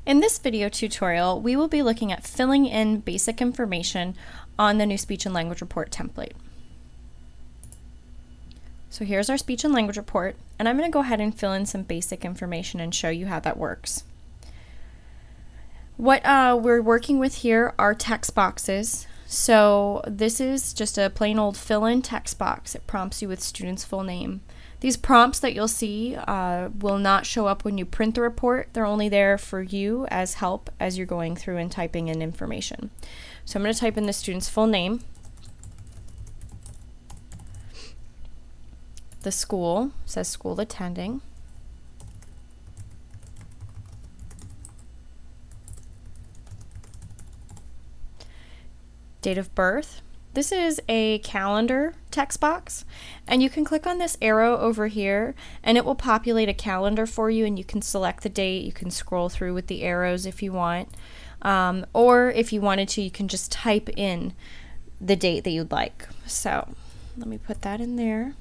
In this video tutorial, we will be looking at filling in basic information on the new speech and language report template. So here's our speech and language report, and I'm going to go ahead and fill in some basic information and show you how that works. What we're working with here are text boxes. So this is just a plain old fill-in text box. It prompts you with student's full name. These prompts that you'll see will not show up when you print the report. They're only there for you as help as you're going through and typing in information. So I'm going to type in the student's full name, the school, says school attending, date of birth. This is a calendar text box, and you can click on this arrow over here and it will populate a calendar for you, and you can select the date. You can scroll through with the arrows if you want, or if you wanted to, you can just type in the date that you'd like. So let me put that in there.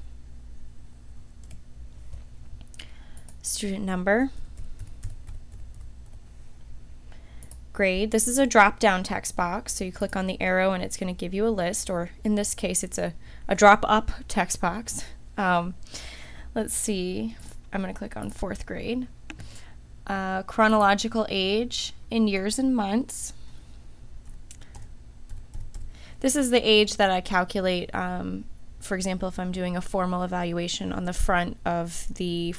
Student number, grade. This is a drop-down text box, so you click on the arrow and it's going to give you a list, or in this case it's a drop-up text box. Let's see, I'm going to click on 4th grade. Chronological age in years and months. This is the age that I calculate, for example, if I'm doing a formal evaluation. On the front of the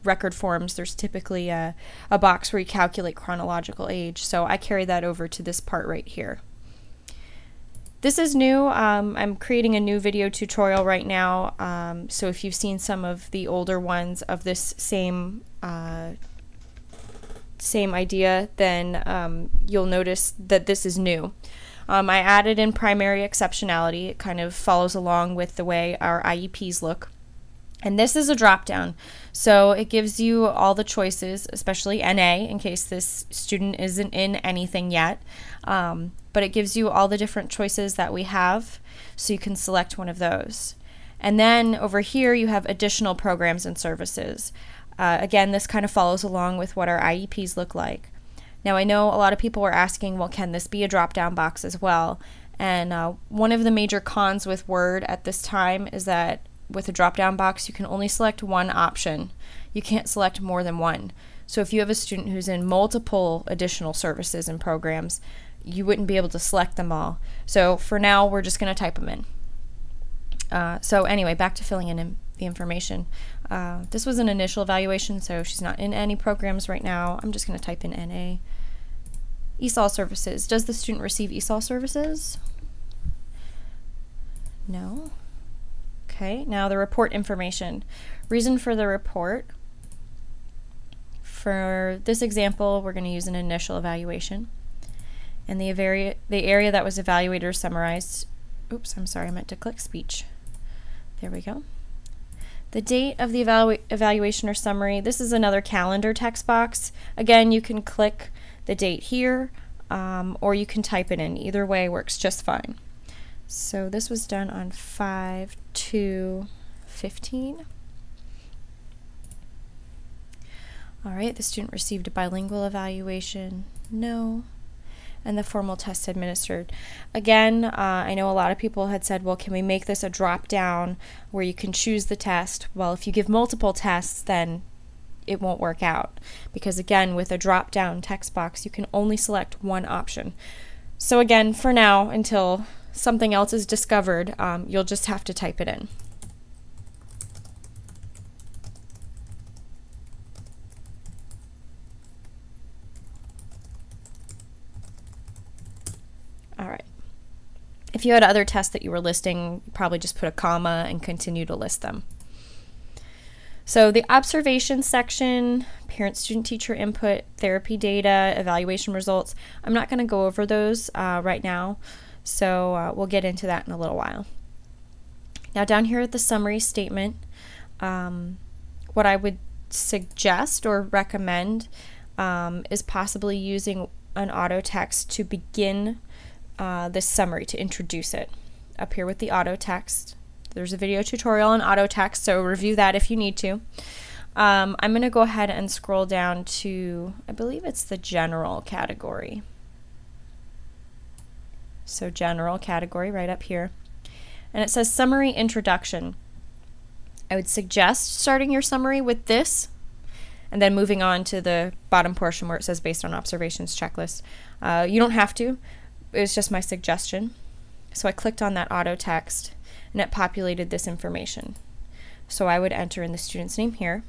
record forms, there's typically a box where you calculate chronological age, so I carry that over to this part right here. This is new. I'm creating a new video tutorial right now, so if you've seen some of the older ones of this same idea, then you'll notice that this is new. I added in primary exceptionality. It kind of follows along with the way our IEPs look. And this is a drop-down, so it gives you all the choices, especially NA, in case this student isn't in anything yet. But it gives you all the different choices that we have, so you can select one of those. And then over here you have additional programs and services. Again, this kind of follows along with what our IEPs look like. Now, I know a lot of people were asking, well, can this be a drop-down box as well? And one of the major cons with Word at this time is that with a drop-down box, you can only select one option. You can't select more than one. So if you have a student who's in multiple additional services and programs, you wouldn't be able to select them all. So for now, we're just going to type them in. So anyway, back to filling in the information. This was an initial evaluation, so she's not in any programs right now. I'm just going to type in NA. ESOL services. Does the student receive ESOL services? No. Okay, now the report information. Reason for the report. For this example, we're going to use an initial evaluation. And the area that was evaluated or summarized. Oops, I'm sorry, I meant to click speech. There we go. The date of the evaluation or summary. This is another calendar text box. Again, you can click the date here, or you can type it in. Either way works just fine. So this was done on 5/2/15. All right, the student received a bilingual evaluation. No. And the formal test administered. Again, I know a lot of people had said, well, can we make this a drop-down where you can choose the test? Well, if you give multiple tests, then it won't work out. Because again, with a drop-down text box, you can only select one option. So again, for now, until something else is discovered, you'll just have to type it in. All right. If you had other tests that you were listing, probably just put a comma and continue to list them. So the observation section, parent, student, teacher input, therapy data, evaluation results, I'm not going to go over those right now. So we'll get into that in a little while. Now down here at the summary statement, what I would suggest or recommend is possibly using an auto text to begin this summary, to introduce it. Up here with the auto text, there's a video tutorial on auto text, so review that if you need to. I'm going to go ahead and scroll down to, I believe it's the general category. So general category right up here. And it says summary introduction. I would suggest starting your summary with this and then moving on to the bottom portion where it says based on observations checklist. You don't have to. It's just my suggestion. So I clicked on that auto text and it populated this information. So I would enter in the student's name here.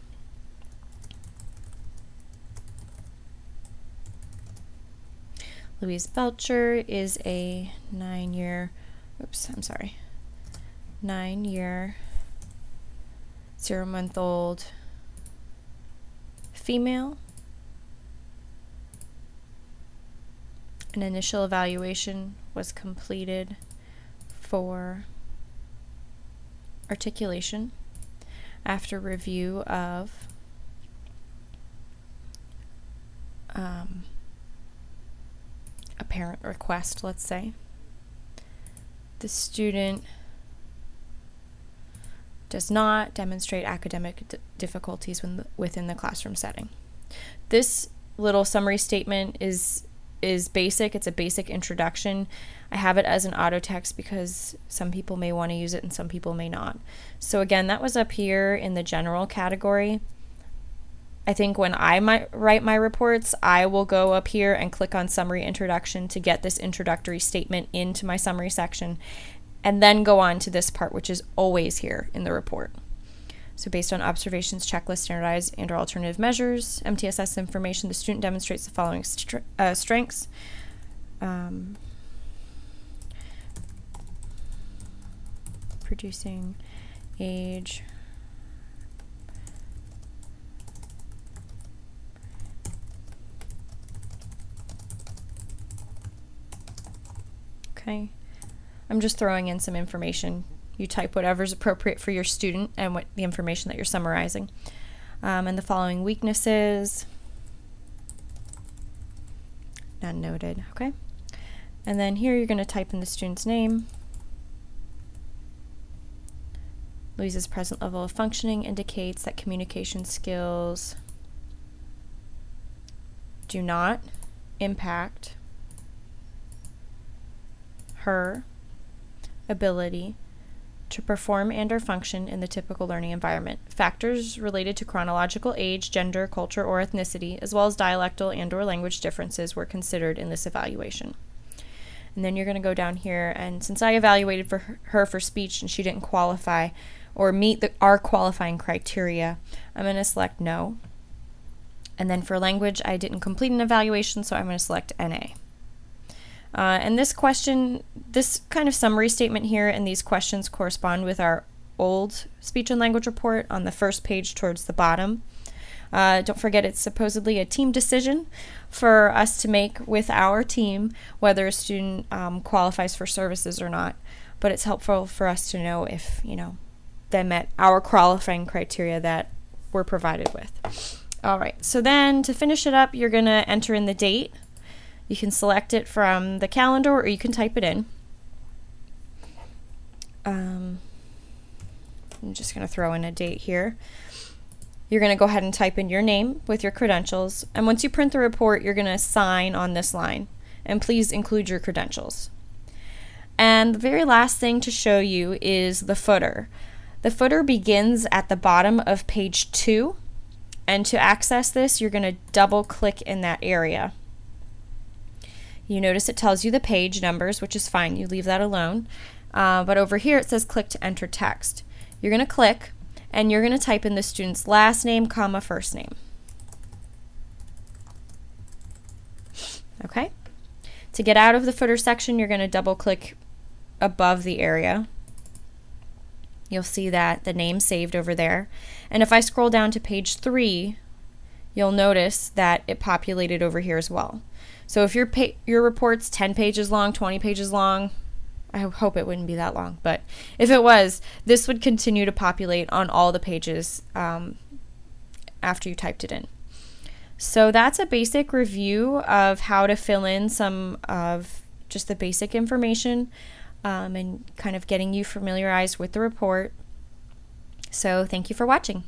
Louise Belcher is a 9-year, 0-month-old female. An initial evaluation was completed for articulation after review of a parent request, let's say. The student does not demonstrate academic difficulties within the classroom setting. This little summary statement is basic. It's a basic introduction. I have it as an auto text because some people may want to use it and some people may not. So again, that was up here in the general category. I think when I might write my reports, I will go up here and click on summary introduction to get this introductory statement into my summary section, and then go on to this part, which is always here in the report. So based on observations, checklist, standardized and or alternative measures, MTSS information, the student demonstrates the following strengths. Producing age, okay. I'm just throwing in some information. You type whatever's appropriate for your student and what the information that you're summarizing. And the following weaknesses, none noted, okay? And then here you're going to type in the student's name. Louise's present level of functioning indicates that communication skills do not impact her ability to perform and or function in the typical learning environment. Factors related to chronological age, gender, culture, or ethnicity, as well as dialectal and or language differences were considered in this evaluation. And then you're going to go down here, and since I evaluated for her for speech and she didn't qualify or meet our qualifying criteria, I'm going to select no. And then for language, I didn't complete an evaluation, so I'm going to select NA. And this question, this kind of summary statement here and these questions correspond with our old speech and language report on the first page towards the bottom. Don't forget, it's supposedly a team decision for us to make with our team whether a student qualifies for services or not, but it's helpful for us to know if, they met our qualifying criteria that we're provided with. All right, so then to finish it up, you're going to enter in the date. You can select it from the calendar or you can type it in. I'm just going to throw in a date here. You're going to go ahead and type in your name with your credentials, and once you print the report, you're going to sign on this line, and please include your credentials. And the very last thing to show you is the footer. The footer begins at the bottom of page 2, and to access this, you're going to double click in that area. You notice it tells you the page numbers, which is fine. You leave that alone. But over here it says click to enter text. You're going to click and you're going to type in the student's last name, comma, first name. Okay? To get out of the footer section, you're going to double click above the area. You'll see that the name's saved over there. And if I scroll down to page 3, you'll notice that it populated over here as well. So if your report's 10 pages long, 20 pages long, I hope it wouldn't be that long, but if it was, this would continue to populate on all the pages after you typed it in. So that's a basic review of how to fill in some of just the basic information and kind of getting you familiarized with the report. So thank you for watching.